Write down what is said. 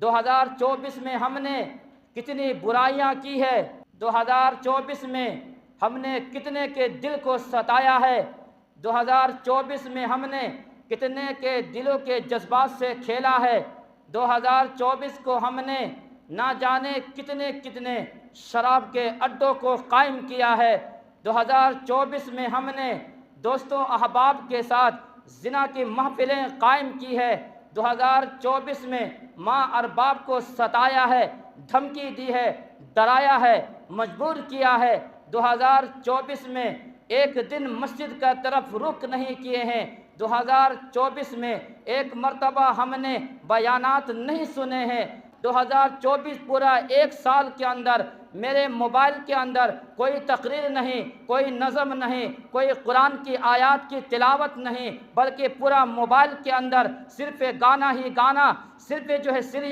2024 में हमने कितनी बुराइयां की है, 2024 में हमने कितने के दिल को सताया है, 2024 में हमने कितने के दिलों के जज्बात से खेला है, 2024 को हमने ना जाने कितने कितने शराब के अड्डों को कायम किया है। 2024 में हमने दोस्तों अहबाब के साथ जिना की महफिलें कायम की है। 2024 में माँ और बाप को सताया है, धमकी दी है, डराया है, मजबूर किया है। 2024 में एक दिन मस्जिद का तरफ रुख नहीं किए हैं। 2024 में एक मर्तबा हमने बयानात नहीं सुने हैं। 2024 पूरा एक साल के अंदर मेरे मोबाइल के अंदर कोई तकरीर नहीं, कोई नज़म नहीं, कोई कुरान की आयत की तिलावत नहीं, बल्कि पूरा मोबाइल के अंदर सिर्फ़ गाना ही गाना, सिर्फ़ जो है सीरियल